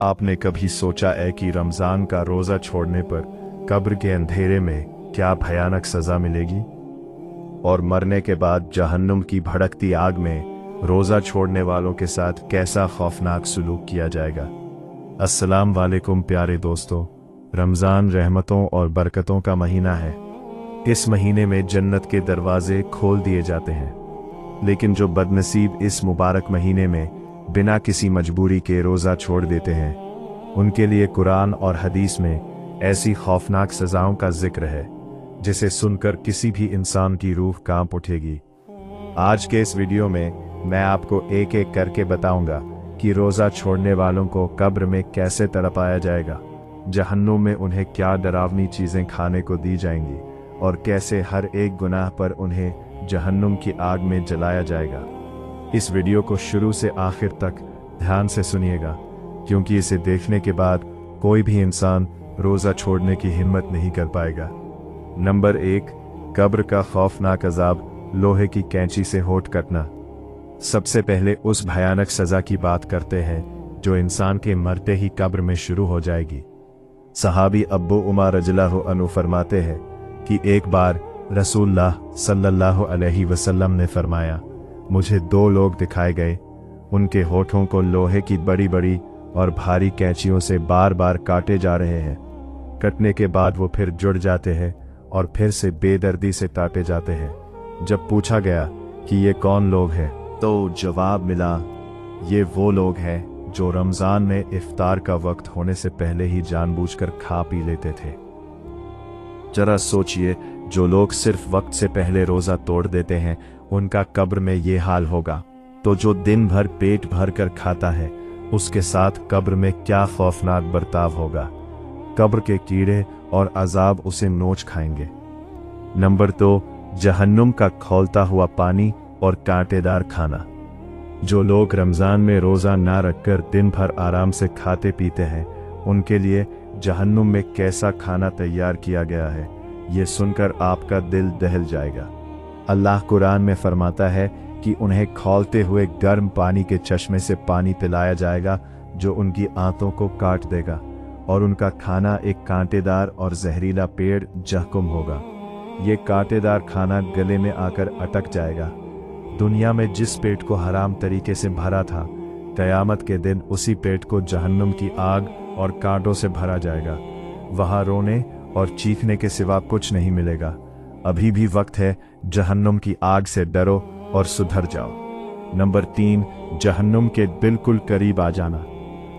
आपने कभी सोचा है कि रमज़ान का रोज़ा छोड़ने पर कब्र के अंधेरे में क्या भयानक सज़ा मिलेगी, और मरने के बाद जहन्नुम की भड़कती आग में रोज़ा छोड़ने वालों के साथ कैसा खौफनाक सलूक किया जाएगा। अस्सलाम वालेकुम प्यारे दोस्तों, रमज़ान रहमतों और बरकतों का महीना है। इस महीने में जन्नत के दरवाजे खोल दिए जाते हैं, लेकिन जो बदनसीब इस मुबारक महीने में बिना किसी मजबूरी के रोज़ा छोड़ देते हैं, उनके लिए कुरान और हदीस में ऐसी खौफनाक सज़ाओं का जिक्र है जिसे सुनकर किसी भी इंसान की रूह कांप उठेगी। आज के इस वीडियो में मैं आपको एक एक करके बताऊंगा कि रोज़ा छोड़ने वालों को कब्र में कैसे तड़पाया जाएगा, जहन्नुम में उन्हें क्या डरावनी चीज़ें खाने को दी जाएंगी और कैसे हर एक गुनाह पर उन्हें जहन्नुम की आग में जलाया जाएगा। इस वीडियो को शुरू से आखिर तक ध्यान से सुनिएगा, क्योंकि इसे देखने के बाद कोई भी इंसान रोज़ा छोड़ने की हिम्मत नहीं कर पाएगा। नंबर 1, कब्र का खौफनाक अजाब, लोहे की कैंची से होठ कटना। सबसे पहले उस भयानक सज़ा की बात करते हैं जो इंसान के मरते ही कब्र में शुरू हो जाएगी। सहाबी अब्बू उमर रज़ियल्लाहु अन्हु फरमाते हैं कि एक बार रसूलुल्लाह सल्लल्लाहु अलैहि वसल्लम ने फरमाया, मुझे 2 लोग दिखाए गए, उनके होठों को लोहे की बड़ी बड़ी और भारी कैंचियों से बार बार काटे जा रहे हैं। कटने के बाद वो फिर जुड़ जाते हैं और फिर से बेदर्दी से काटे जाते हैं। जब पूछा गया कि ये कौन लोग हैं, तो जवाब मिला, ये वो लोग हैं जो रमज़ान में इफ्तार का वक्त होने से पहले ही जानबूझकर खा पी लेते थे। जरा सोचिए, जो लोग सिर्फ वक्त से पहले रोज़ा तोड़ देते हैं, उनका कब्र में ये हाल होगा, तो जो दिन भर पेट भर कर खाता है, उसके साथ कब्र में क्या खौफनाक बर्ताव होगा। कब्र के कीड़े और अजाब उसे नोच खाएंगे। नंबर 2, जहन्नुम का खौलता हुआ पानी और कांटेदार खाना। जो लोग रमज़ान में रोज़ा ना रखकर दिन भर आराम से खाते पीते हैं, उनके लिए जहन्नुम में कैसा खाना तैयार किया गया है, ये सुनकर आपका दिल दहल जाएगा। अल्लाह कुरान में फरमाता है कि उन्हें खौलते हुए गर्म पानी के चश्मे से पानी पिलाया जाएगा जो उनकी आंतों को काट देगा, और उनका खाना एक कांटेदार और जहरीला पेड़ जहकुम होगा। ये कांटेदार खाना गले में आकर अटक जाएगा। दुनिया में जिस पेट को हराम तरीके से भरा था, क़यामत के दिन उसी पेट को जहन्नुम की आग और कांटों से भरा जाएगा। वहाँ रोने और चीखने के सिवा कुछ नहीं मिलेगा। अभी भी वक्त है, जहन्नुम की आग से डरो और सुधर जाओ। नंबर 3, जहन्नुम के बिल्कुल करीब आ जाना।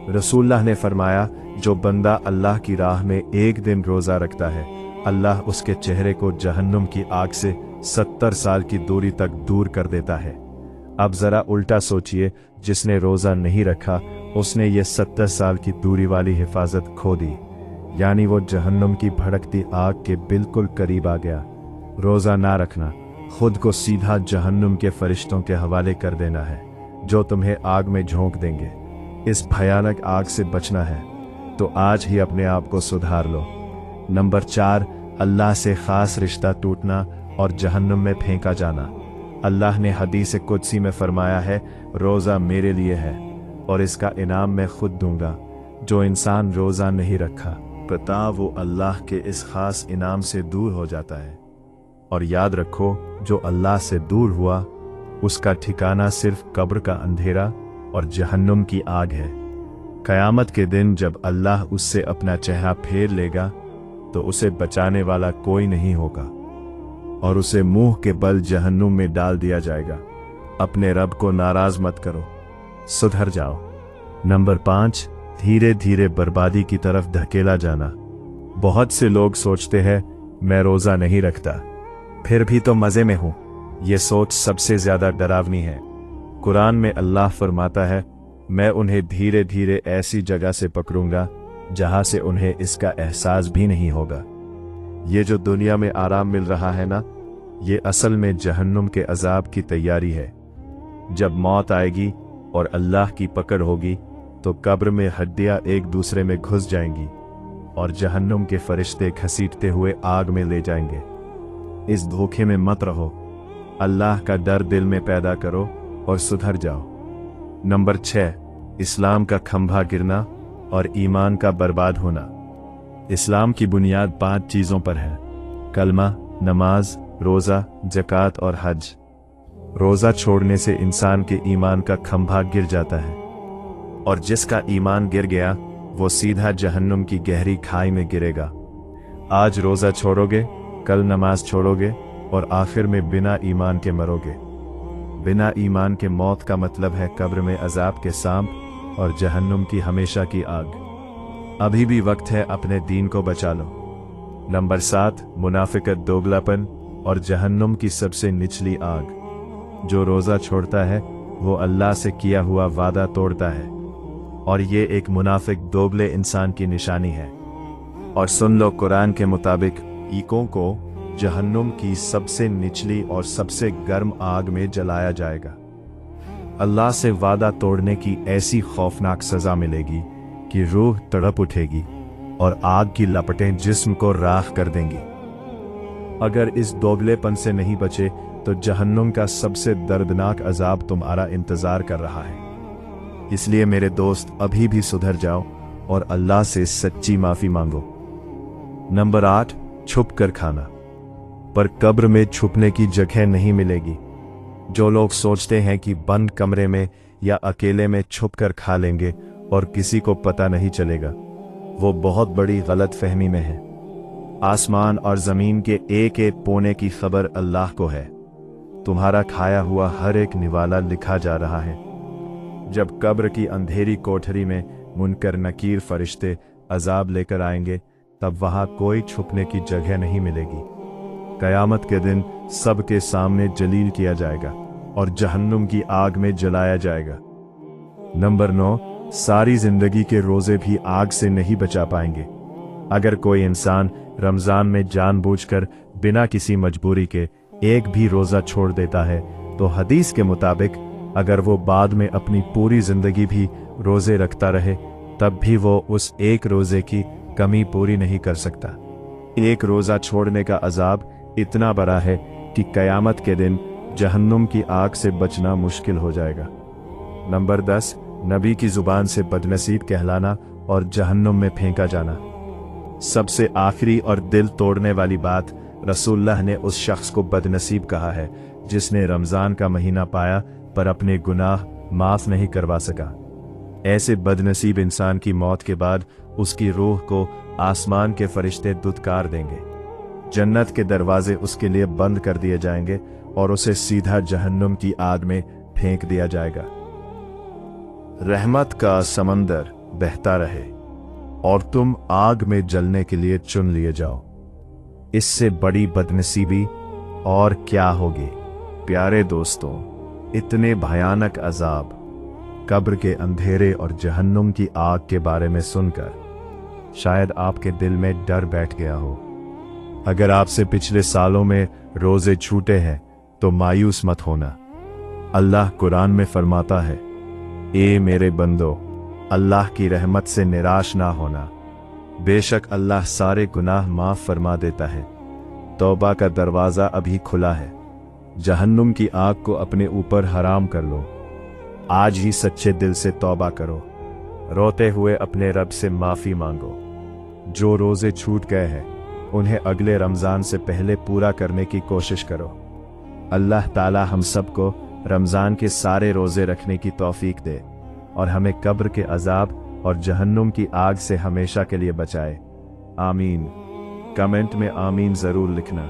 रसूलुल्लाह ने फरमाया, जो बंदा अल्लाह की राह में एक दिन रोज़ा रखता है, अल्लाह उसके चेहरे को जहन्नुम की आग से 70 साल की दूरी तक दूर कर देता है। अब ज़रा उल्टा सोचिए, जिसने रोज़ा नहीं रखा, उसने ये 70 साल की दूरी वाली हिफाजत खो दी, यानी वो जहन्नुम की भड़कती आग के बिल्कुल करीब आ गया। रोज़ा ना रखना खुद को सीधा जहन्नुम के फरिश्तों के हवाले कर देना है, जो तुम्हें आग में झोंक देंगे। इस भयानक आग से बचना है तो आज ही अपने आप को सुधार लो। नंबर 4, अल्लाह से ख़ास रिश्ता टूटना और जहन्नुम में फेंका जाना। अल्लाह ने हदीस कुदसी में फरमाया है, रोज़ा मेरे लिए है और इसका इनाम मैं खुद दूंगा। जो इंसान रोज़ा नहीं रखा, पता वो अल्लाह के इस ख़ास इनाम से दूर हो जाता है। और याद रखो, जो अल्लाह से दूर हुआ, उसका ठिकाना सिर्फ कब्र का अंधेरा और जहन्नुम की आग है। क़यामत के दिन जब अल्लाह उससे अपना चेहरा फेर लेगा, तो उसे बचाने वाला कोई नहीं होगा और उसे मुंह के बल जहन्नुम में डाल दिया जाएगा। अपने रब को नाराज मत करो, सुधर जाओ। नंबर 5, धीरे धीरे बर्बादी की तरफ धकेला जाना। बहुत से लोग सोचते हैं, मैं रोज़ा नहीं रखता, फिर भी तो मज़े में हूँ। ये सोच सबसे ज़्यादा डरावनी है। कुरान में अल्लाह फरमाता है, मैं उन्हें धीरे धीरे ऐसी जगह से पकड़ूंगा जहाँ से उन्हें इसका एहसास भी नहीं होगा। ये जो दुनिया में आराम मिल रहा है ना, ये असल में जहन्नुम के अजाब की तैयारी है। जब मौत आएगी और अल्लाह की पकड़ होगी, तो कब्र में हड्डियाँ एक दूसरे में घुस जाएंगी और जहन्नुम के फरिश्ते घसीटते हुए आग में ले जाएंगे। इस धोखे में मत रहो, अल्लाह का डर दिल में पैदा करो और सुधर जाओ। नंबर 6, इस्लाम का खंभा गिरना और ईमान का बर्बाद होना। इस्लाम की बुनियाद 5 चीज़ों पर है: कलमा, नमाज, रोज़ा, ज़कात और हज। रोज़ा छोड़ने से इंसान के ईमान का खंभा गिर जाता है, और जिसका ईमान गिर गया वो सीधा जहन्नुम की गहरी खाई में गिरेगा। आज रोज़ा छोड़ोगे, कल नमाज छोड़ोगे और आखिर में बिना ईमान के मरोगे। बिना ईमान के मौत का मतलब है कब्र में अजाब के सांप और जहन्नुम की हमेशा की आग। अभी भी वक्त है, अपने दीन को बचा लो। नंबर 7, मुनाफिकत, दोगलापन और जहन्नुम की सबसे निचली आग। जो रोज़ा छोड़ता है वो अल्लाह से किया हुआ वादा तोड़ता है, और ये एक मुनाफिक दोगले इंसान की निशानी है। और सुन लो, कुरान के मुताबिक ईकों को जहन्नुम की सबसे निचली और सबसे गर्म आग में जलाया जाएगा। अल्लाह से वादा तोड़ने की ऐसी खौफनाक सज़ा मिलेगी कि रूह तड़प उठेगी और आग की लपटें जिस्म को राख कर देंगी। अगर इस दोगलेपन से नहीं बचे तो जहन्नुम का सबसे दर्दनाक अजाब तुम्हारा इंतजार कर रहा है। इसलिए मेरे दोस्त, अभी भी सुधर जाओ और अल्लाह से सच्ची माफी मांगो। नंबर 8, छुप कर खाना। पर कब्र में छुपने की जगह नहीं मिलेगी। जो लोग सोचते हैं कि बंद कमरे में या अकेले में छुप कर खा लेंगे और किसी को पता नहीं चलेगा, वो बहुत बड़ी गलत फहमी में है। आसमान और जमीन के एक एक कोने की खबर अल्लाह को है। तुम्हारा खाया हुआ हर एक निवाला लिखा जा रहा है। जब कब्र की अंधेरी कोठरी में मुनकर नकीर फरिश्ते अजाब लेकर आएंगे, तब वहां कोई छुपने की जगह नहीं मिलेगी। कयामत के दिन सबके सामने जलील किया जाएगा और जहन्नुम की आग में जलाया जाएगा। नंबर 9, सारी जिंदगी के रोजे भी आग से नहीं बचा पाएंगे। अगर कोई इंसान रमजान में जानबूझकर बिना किसी मजबूरी के एक भी रोजा छोड़ देता है, तो हदीस के मुताबिक अगर वो बाद में अपनी पूरी जिंदगी भी रोजे रखता रहे, तब भी वो उस एक रोजे की कमी पूरी नहीं कर सकता। एक रोजा छोड़ने का अजाब इतना बड़ा है कि कयामत के दिन जहन्नुम की आग से बचना मुश्किल हो जाएगा। नंबर 10, नबी की जुबान से बदनसीब कहलाना और जहन्नुम में फेंका जाना। सबसे आखिरी और दिल तोड़ने वाली बात, रसूलुल्लाह ने उस शख्स को बदनसीब कहा है जिसने रमजान का महीना पाया पर अपने गुनाह माफ नहीं करवा सका। ऐसे बदनसीब इंसान की मौत के बाद उसकी रूह को आसमान के फरिश्ते दुत्कार देंगे। जन्नत के दरवाजे उसके लिए बंद कर दिए जाएंगे और उसे सीधा जहन्नुम की आग में फेंक दिया जाएगा। रहमत का समंदर बहता रहे और तुम आग में जलने के लिए चुन लिए जाओ। इससे बड़ी बदनसीबी और क्या होगी? प्यारे दोस्तों, इतने भयानक अजाब, कब्र के अंधेरे और जहन्नुम की आग के बारे में सुनकर शायद आपके दिल में डर बैठ गया हो। अगर आपसे पिछले सालों में रोजे छूटे हैं तो मायूस मत होना। अल्लाह कुरान में फरमाता है, ए मेरे बंदो, अल्लाह की रहमत से निराश ना होना। बेशक अल्लाह सारे गुनाह माफ फरमा देता है। तौबा का दरवाज़ा अभी खुला है। जहन्नुम की आग को अपने ऊपर हराम कर लो। आज ही सच्चे दिल से तौबा करो। रोते हुए अपने रब से माफ़ी मांगो। जो रोज़े छूट गए हैं उन्हें अगले रमज़ान से पहले पूरा करने की कोशिश करो। अल्लाह ताला हम सबको रमज़ान के सारे रोज़े रखने की तौफीक दे और हमें कब्र के अजाब और जहन्नुम की आग से हमेशा के लिए बचाए। आमीन। कमेंट में आमीन ज़रूर लिखना।